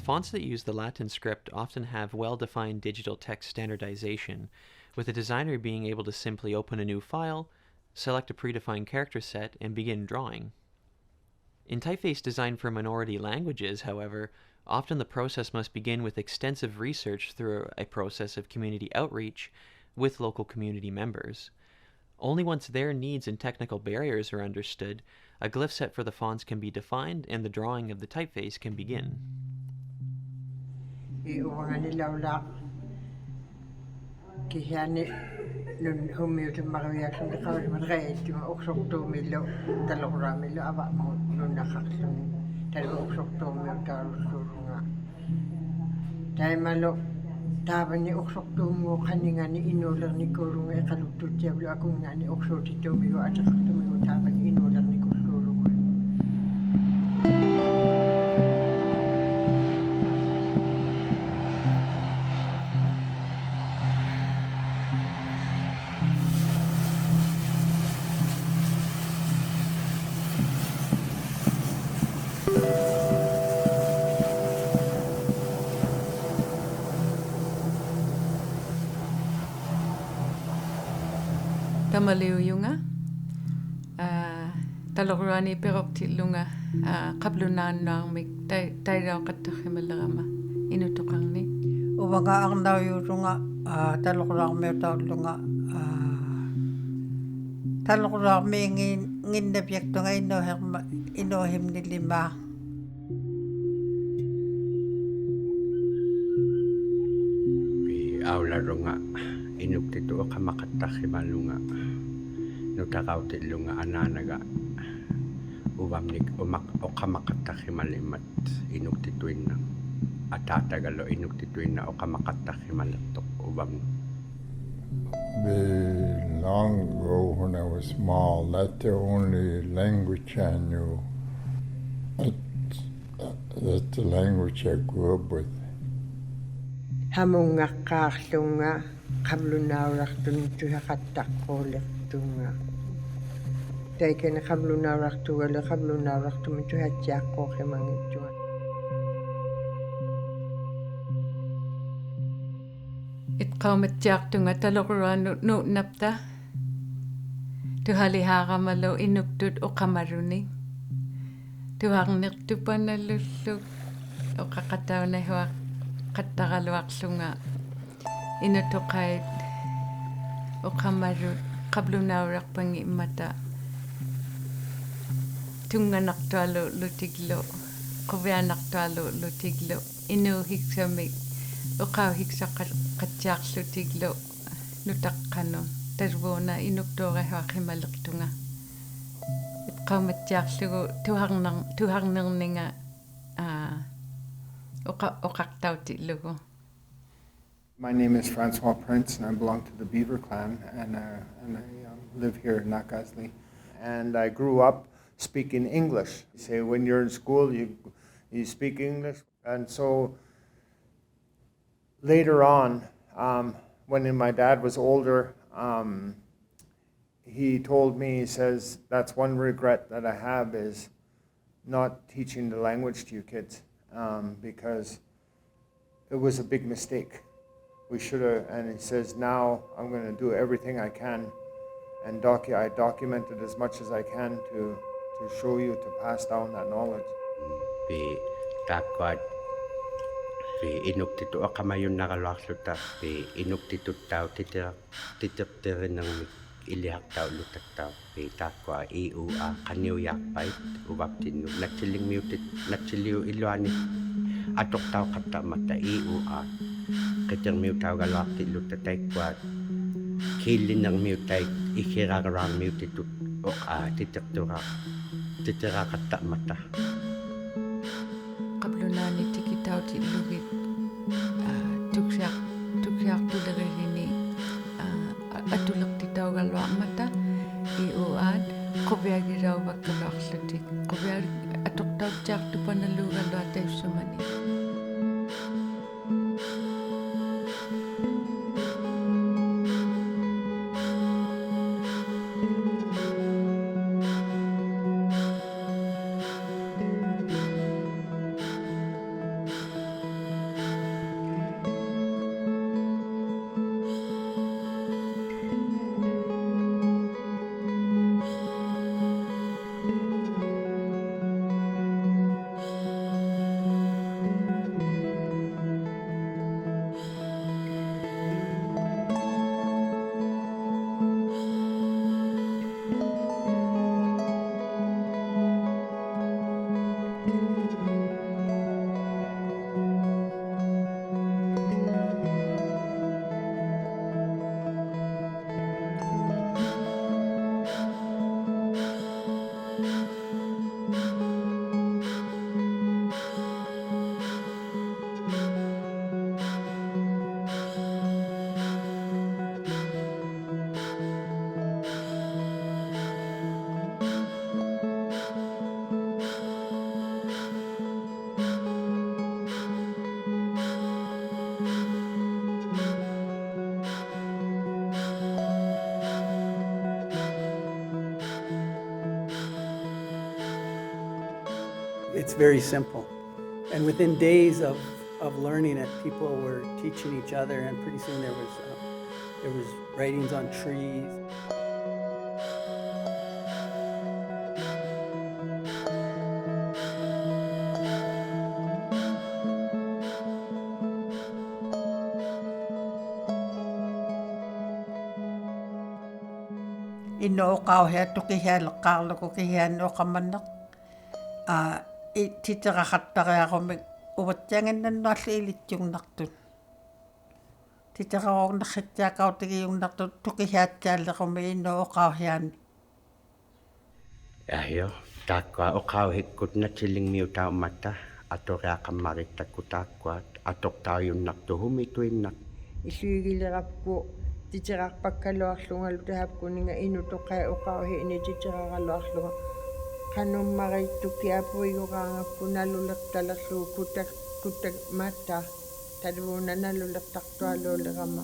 Fonts that use the Latin script often have well-defined digital text standardization, with the designer being able to simply open a new file, select a predefined character set, and begin drawing. In typeface designed for minority languages, however, often the process must begin with extensive research through a process of community outreach with local community members. Only once their needs and technical barriers are understood, a glyph set for the fonts can be defined and the drawing of the typeface can begin. Taban ni oksok tumo kaninga ni inular ni kulunga e kalutut jablo ako nga ni oksok tito migo at saka tumigo taban ni inular ni kulunga. Tamaliuyunga talorani perok tilunga qablunaan naarmik tairaaqattaqimallerama inutoqarni Ubaga ang nauyurunga taloklarmi taulunga taloklarmi nginnapyaktunga inohimni lima. Aularunga inuktitu okamakataqimalunga nutakautilunga ananaga uvamnik okamakataqimalimmat inuktituinna atatagalo inuktituinna okamakataqimalattoq uvamnu. Long ago when I was small, that's the only language I knew. That's the language I grew up with. Hamungaqaarlunga qablunaurartun tuhaqattaqqooliqtunga. Taikena qablunaurartuale qablunaurartum tuhatjaqqooqimangittua. itqaumatjaartunga taloruanu nu'napta tuhalihaaqamalo inuktut oqamaruni tuarnirtupanallullu oqaqataunahua qattaraluarlunga inutoqait oqamarut qablunaurarpangi immata tunganartualu lutiglu quvianartualu lutiglu inuhiksamik oqauhiksaqatjaarlutiglu nutaqqanu tarvuuna inuktuorahuaqimalertunga itqaumatjaarlugu tuharnerninga oqartautillugu. My name is Francois Prince, and I belong to the Beaver clan, and I live here in Nakasli. And I grew up speaking English. You say when you're in school, you speak English, and so later on, when my dad was older, he told me, he says, that's one regret that I have is not teaching the language to you kids, because it was a big mistake. We should have, and he says, now I'm going to do everything I can, and I documented as much as I can to show you, to pass down that knowledge. Inuktitu akamayun nakaluarluta inuktitu tau titirtirinang ilihak lutaktau takwa iua kaniuyakpait ubaptinu natsiliu iluani atok tau kata mata iua ketermiutau galuarti lutataikwa kilinang miutai ikiragarang miutitut titirakatta mata qablunani tikitautilugit tuksiaq tulerini atulaqtitaugaluarmata iuaat quviagirauvakkaluarlutik quviag atoqtautjaartupanalluugaluataissumani very simple. And within days of learning it, people were teaching each other, and pretty soon there was writings on trees. Ino o kau hea tuki hea lakārla ko ke hea no kamannak. I titara khattare ako me uvatjangen nanno alli ilitjungnartun. Titara o nakhitja kau tiki jungnartun tuki hea tjaalle ko me ino o kau heani. Ahio, taakua o kau hikkutna tiling miu tau mata, atorea kamarit takutaakua, atok tau yunnartu humituinnak. Isuigilirapku titirarpakkaluarlungalu tahapkuninga inu toqai o kau heini titiraraluarlunga. Kanummarittuki apuiguraangappunalulertalerlu kutak mata taluunanalulertartualuulerama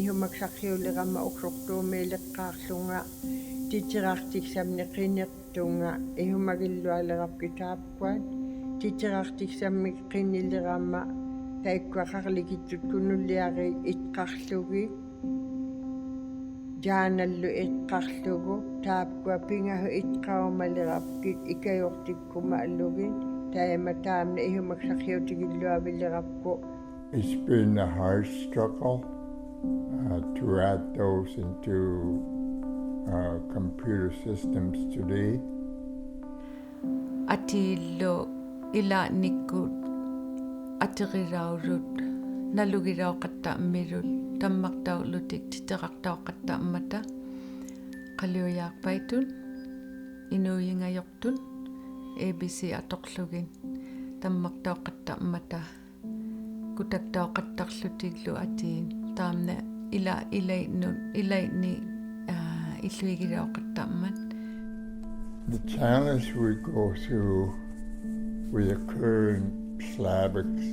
ihumaksarriulerama uksortuumiileqqaarlunga titirartiksamni qinirtunga ihumagillualerapki taapkuat titirartiksammi qinillerama taikkuaqarlikittut kunulliari itqarlugi jaanallu itqarlugu taapkua pingahu itqaumalerapkit ikajortikkuma allugin taima taamna ihumaksarriutigilluavillerapku. It's been a hard struggle to add those into computer systems today. Atillo ila nikut atiriraurut nalugirau qatta'mirul tammartaulutik titerartauqatta'mata qalluyaarpaitun inuyingajortun ABC atoqlugin tammartauqatta'mata kutaktauqattarlutiglu atiin taamna ilaini illuigirauqatta'mat. The challenge we go through with the current Syllabics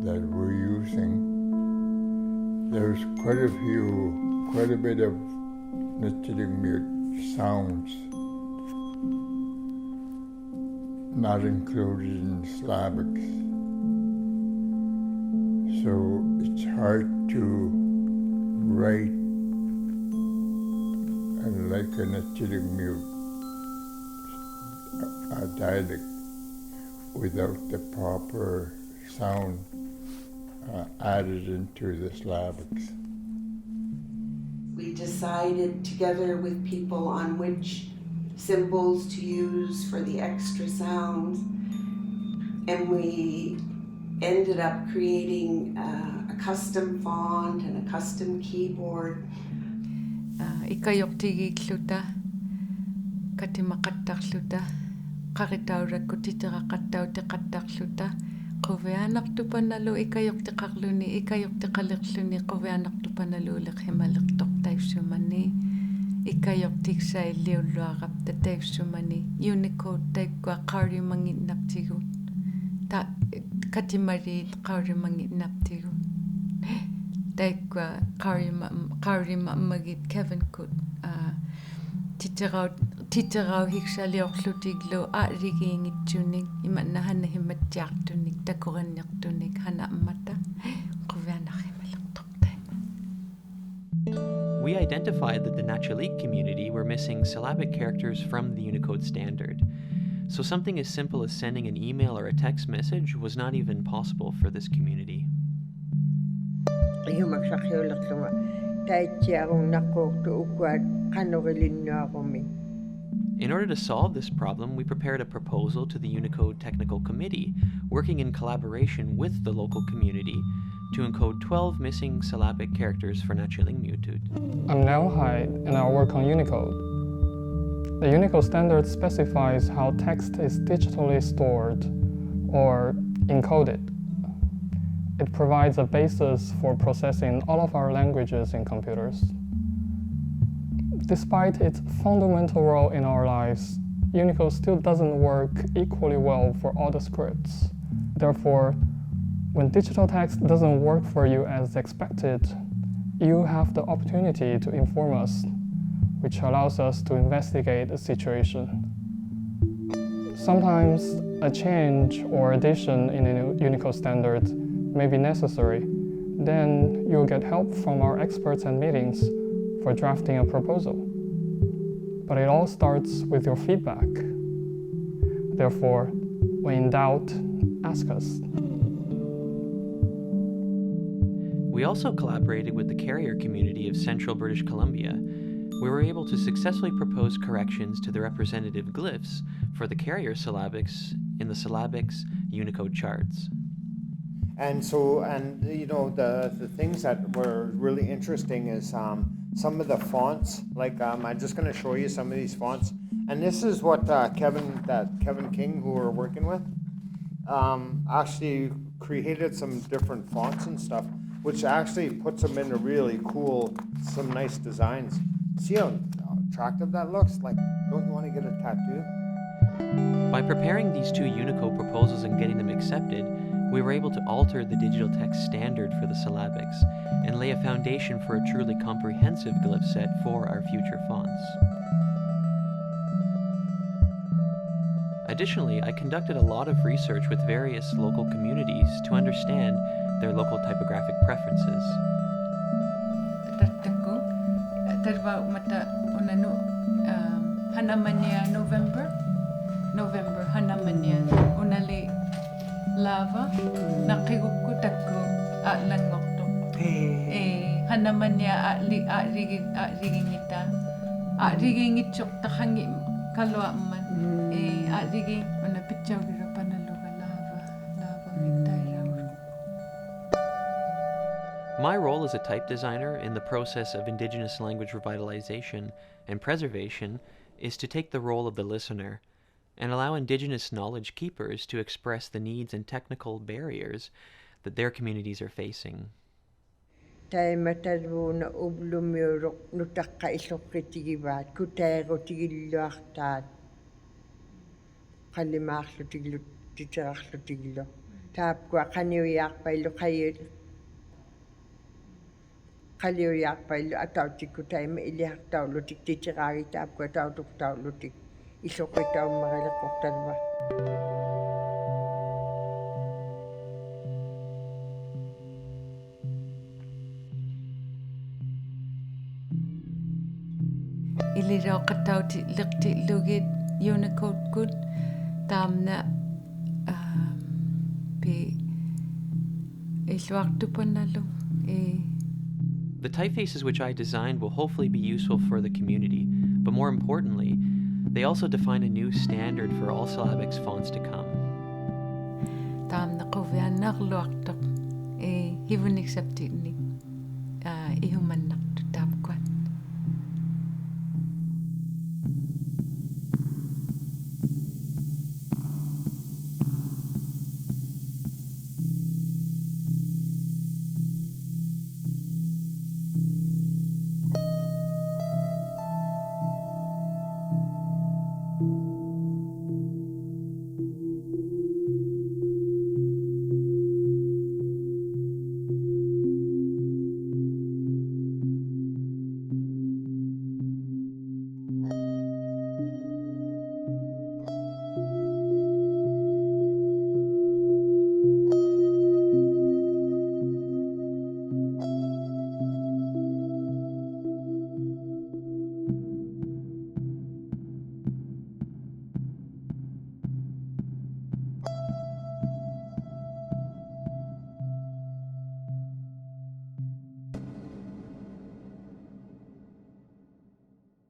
that we're using, there's quite a bit of Nitiligmut sounds not included in Syllabics. So it's hard to write like a Nitiligmut dialect without the proper sound added into the Syllabics. We decided together with people on which symbols to use for the extra sounds, and we ended up creating a custom font and a custom keyboard. Ikajortigilluta katimaqattarluta qaritaurakku titiraqattauteqattarluta quvianartupanalu ikajortiqarluni ikajortiqalerluni quvianartupanaluuleq himalertortaissumani ikajortiksailliulluarapta taissumani Unicode taikkua qaurimanginnaptigut ta katimariil qaurimanginnaptigut taikkua qaurimammagit Kevin kut titirau hiksaliorlutiglu aarigiingitsunik imannahanna himmattiartunik takuranniartunik hanammata quvianarrimalertortai. We identified that the Natural community were missing syllabic characters from the Unicode standard, so something as simple as sending an email or a text message was not even possible for this community. Ihumaksarriulerlunga taittiarunnaqqoortu ukkuat qanorillinnuarumi. In order to solve this problem, we prepared a proposal to the Unicode Technical Committee, working in collaboration with the local community to encode 12 missing syllabic characters for Natural-Mutud. I'm Nell Hyde, and I work on Unicode. The Unicode standard specifies how text is digitally stored or encoded. It provides a basis for processing all of our languages in computers. Despite its fundamental role in our lives, Unicode still doesn't work equally well for all the scripts. Therefore, when digital text doesn't work for you as expected, you have the opportunity to inform us which allows us to investigate the situation. Sometimes a change or addition in a Unicode standard may be necessary. Then you'll get help from our experts and meetings for drafting a proposal. But it all starts with your feedback. Therefore, when in doubt, ask us. We also collaborated with the carrier community of Central British Columbia. We were able to successfully propose corrections to the representative glyphs for the carrier syllabics in the Syllabics Unicode charts. And so, the things that were really interesting is some of the fonts. Like I'm just going to show you some of these fonts. And this is what Kevin King, who we're working with, actually created some different fonts and stuff, which actually puts them into really cool, some nice designs. See how attractive that looks? Like, don't you want to get a tattoo? By preparing these two Unicode proposals and getting them accepted, we were able to alter the digital text standard for the syllabics and lay a foundation for a truly comprehensive glyph set for our future fonts. Additionally, I conducted a lot of research with various local communities to understand their local typographic preferences. Hanamania November Hanamania unali lava nakiguku takku atlan ngokto Hanamania rigingita rigingitsok tahangi kalwa man riging una pitchaw gira panaluga lava mitayraw. My role as a type designer in the process of Indigenous language revitalization and preservation is to take the role of the listener and allow Indigenous knowledge keepers to express the needs and technical barriers that their communities are facing. Taimataruna ublumuruk nutakka isokkitigivaat kutaagotigilluartaat qallimaarlutiglu titerarlutigillu taapkua qaniuiarpaillu qalliuiarpaillu atautikku taima iliartaullutik titeraagi taapkua tautuktaullutik isoqqitaummarileqqortalva. Ilirauqattauti liqti'lugit Unicode kut taamna pi illuartupannalu The typefaces which I designed will hopefully be useful for the community, but more importantly, they also define a new standard for all syllabics fonts to come. taamna quviannarluartoq hivunik sapti'nik ihumanna